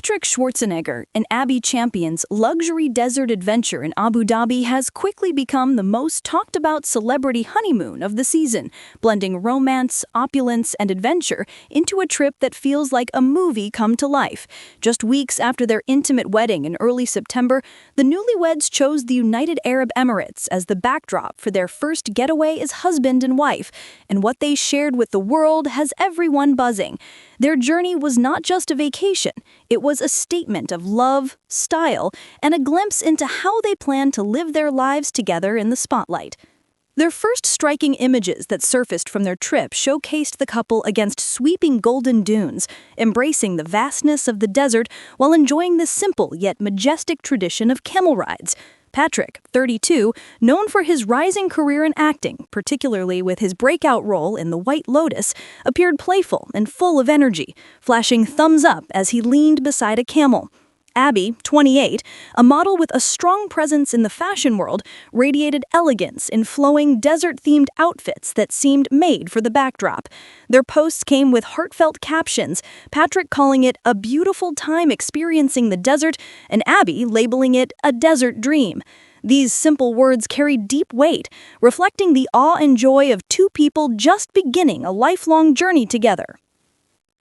Patrick Schwarzenegger and Abby Champion's luxury desert adventure in Abu Dhabi has quickly become the most talked about celebrity honeymoon of the season, blending romance, opulence, and adventure into a trip that feels like a movie come to life. Just weeks after their intimate wedding in early September, the newlyweds chose the United Arab Emirates as the backdrop for their first getaway as husband and wife, and what they shared with the world has everyone buzzing. Their journey was not just a vacation, it was a statement of love, style, and a glimpse into how they plan to live their lives together in the spotlight. Their first striking images that surfaced from their trip showcased the couple against sweeping golden dunes, embracing the vastness of the desert while enjoying the simple yet majestic tradition of camel rides. Patrick, 32, known for his rising career in acting, particularly with his breakout role in The White Lotus, appeared playful and full of energy, flashing thumbs up as he leaned beside a camel. Abby, 28, a model with a strong presence in the fashion world, radiated elegance in flowing desert-themed outfits that seemed made for the backdrop. Their posts came with heartfelt captions, Patrick calling it a beautiful time experiencing the desert, and Abby labeling it a desert dream. These simple words carried deep weight, reflecting the awe and joy of two people just beginning a lifelong journey together.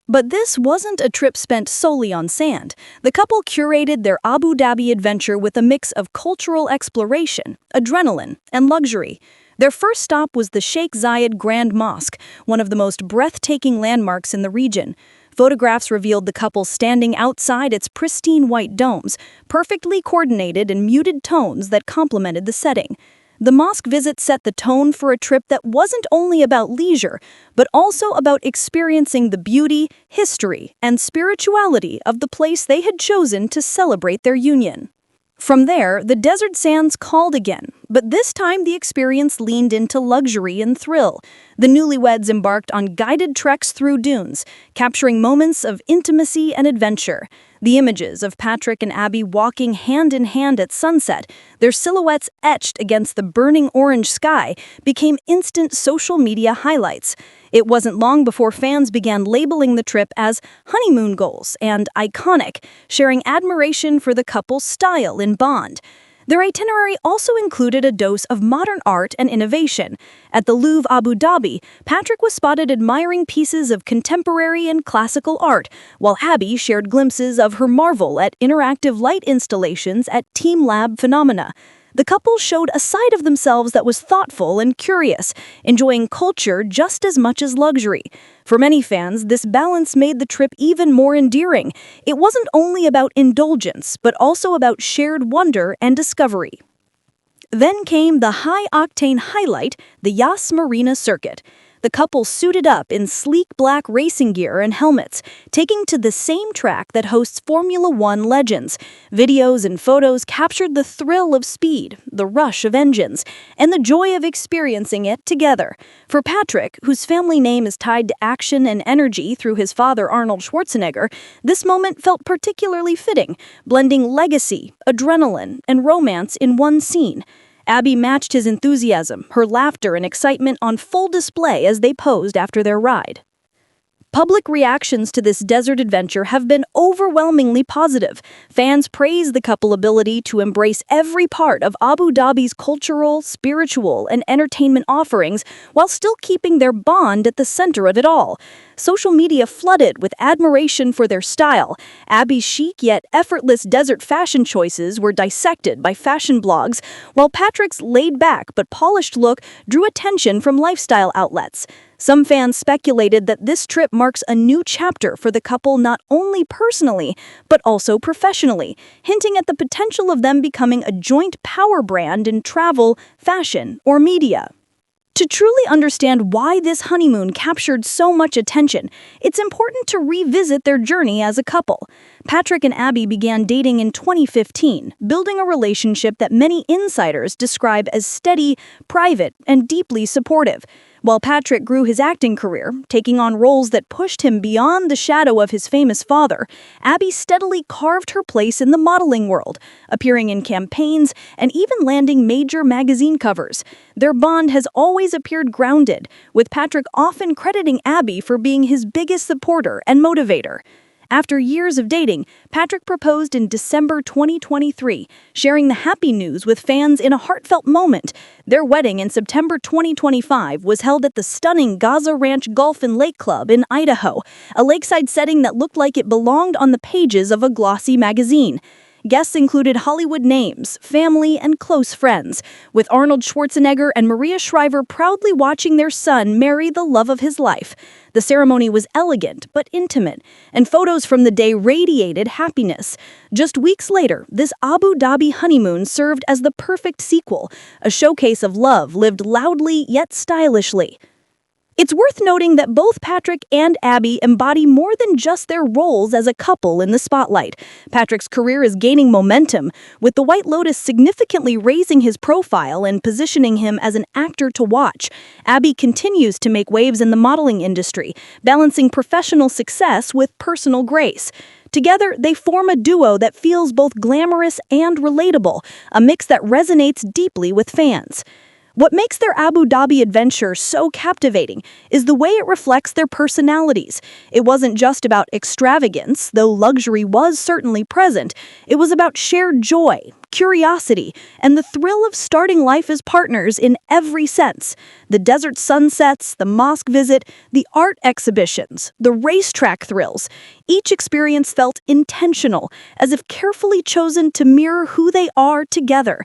But this wasn't a trip spent solely on sand. The couple curated their Abu Dhabi adventure with a mix of cultural exploration, adrenaline, and luxury. Their first stop was the Sheikh Zayed Grand Mosque, one of the most breathtaking landmarks in the region. Photographs revealed the couple standing outside its pristine white domes, perfectly coordinated in muted tones that complemented the setting. The mosque visit set the tone for a trip that wasn't only about leisure, but also about experiencing the beauty, history, and spirituality of the place they had chosen to celebrate their union. From there, the desert sands called again, but this time the experience leaned into luxury and thrill. The newlyweds embarked on guided treks through dunes, capturing moments of intimacy and adventure. The images of Patrick and Abby walking hand in hand at sunset, their silhouettes etched against the burning orange sky, became instant social media highlights. It wasn't long before fans began labeling the trip as honeymoon goals and iconic, sharing admiration for the couple's style and bond. Their itinerary also included a dose of modern art and innovation. At the Louvre Abu Dhabi, Patrick was spotted admiring pieces of contemporary and classical art, while Abby shared glimpses of her marvel at interactive light installations at teamLab Phenomena. The couple showed a side of themselves that was thoughtful and curious, enjoying culture just as much as luxury. For many fans, this balance made the trip even more endearing. It wasn't only about indulgence, but also about shared wonder and discovery. Then came the high-octane highlight, the Yas Marina Circuit. The couple suited up in sleek black racing gear and helmets, taking to the same track that hosts Formula One legends. Videos and photos captured the thrill of speed, the rush of engines, and the joy of experiencing it together. For Patrick, whose family name is tied to action and energy through his father Arnold Schwarzenegger, this moment felt particularly fitting, blending legacy, adrenaline, and romance in one scene. Abby matched his enthusiasm, her laughter and excitement on full display as they posed after their ride. Public reactions to this desert adventure have been overwhelmingly positive. Fans praise the couple's ability to embrace every part of Abu Dhabi's cultural, spiritual, and entertainment offerings while still keeping their bond at the center of it all. Social media flooded with admiration for their style. Abby's chic yet effortless desert fashion choices were dissected by fashion blogs, while Patrick's laid-back but polished look drew attention from lifestyle outlets. Some fans speculated that this trip marks a new chapter for the couple not only personally, but also professionally, hinting at the potential of them becoming a joint power brand in travel, fashion, or media. To truly understand why this honeymoon captured so much attention, it's important to revisit their journey as a couple. Patrick and Abby began dating in 2015, building a relationship that many insiders describe as steady, private, and deeply supportive. While Patrick grew his acting career, taking on roles that pushed him beyond the shadow of his famous father, Abby steadily carved her place in the modeling world, appearing in campaigns and even landing major magazine covers. Their bond has always appeared grounded, with Patrick often crediting Abby for being his biggest supporter and motivator. After years of dating, Patrick proposed in December 2023, sharing the happy news with fans in a heartfelt moment. Their wedding in September 2025 was held at the stunning Gaza Ranch Golf and Lake Club in Idaho, a lakeside setting that looked like it belonged on the pages of a glossy magazine. Guests included Hollywood names, family, and close friends, with Arnold Schwarzenegger and Maria Shriver proudly watching their son marry the love of his life. The ceremony was elegant but intimate, and photos from the day radiated happiness. Just weeks later, this Abu Dhabi honeymoon served as the perfect sequel, a showcase of love lived loudly yet stylishly. It's worth noting that both Patrick and Abby embody more than just their roles as a couple in the spotlight. Patrick's career is gaining momentum, with The White Lotus significantly raising his profile and positioning him as an actor to watch. Abby continues to make waves in the modeling industry, balancing professional success with personal grace. Together, they form a duo that feels both glamorous and relatable, a mix that resonates deeply with fans. What makes their Abu Dhabi adventure so captivating is the way it reflects their personalities. It wasn't just about extravagance, though luxury was certainly present. It was about shared joy, curiosity, and the thrill of starting life as partners in every sense. The desert sunsets, the mosque visit, the art exhibitions, the racetrack thrills. Each experience felt intentional, as if carefully chosen to mirror who they are together.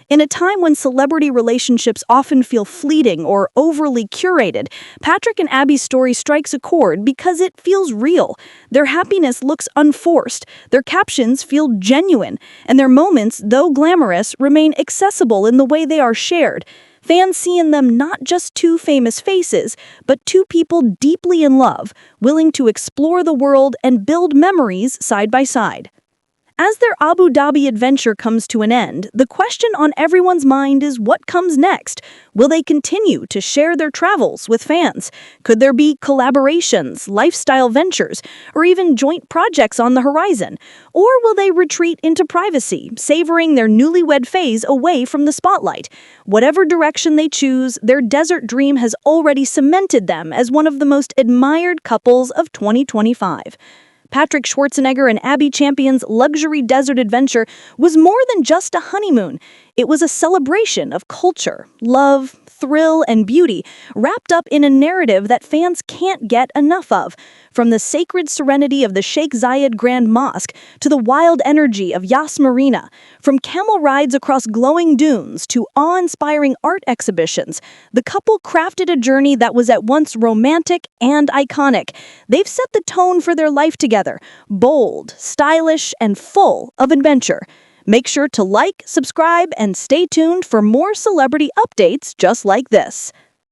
In a time when celebrity relationships often feel fleeting or overly curated, Patrick and Abby's story strikes a chord because it feels real. Their happiness looks unforced, their captions feel genuine, and their moments, though glamorous, remain accessible in the way they are shared. Fans see in them not just two famous faces, but two people deeply in love, willing to explore the world and build memories side by side. As their Abu Dhabi adventure comes to an end, the question on everyone's mind is what comes next? Will they continue to share their travels with fans? Could there be collaborations, lifestyle ventures, or even joint projects on the horizon? Or will they retreat into privacy, savoring their newlywed phase away from the spotlight? Whatever direction they choose, their desert dream has already cemented them as one of the most admired couples of 2025. Patrick Schwarzenegger and Abby Champion's luxury desert adventure was more than just a honeymoon. It was a celebration of culture, love, thrill, and beauty, wrapped up in a narrative that fans can't get enough of. From the sacred serenity of the Sheikh Zayed Grand Mosque to the wild energy of Yas Marina, from camel rides across glowing dunes to awe-inspiring art exhibitions, the couple crafted a journey that was at once romantic and iconic. They've set the tone for their life together, bold, stylish, and full of adventure. Make sure to like, subscribe, and stay tuned for more celebrity updates just like this.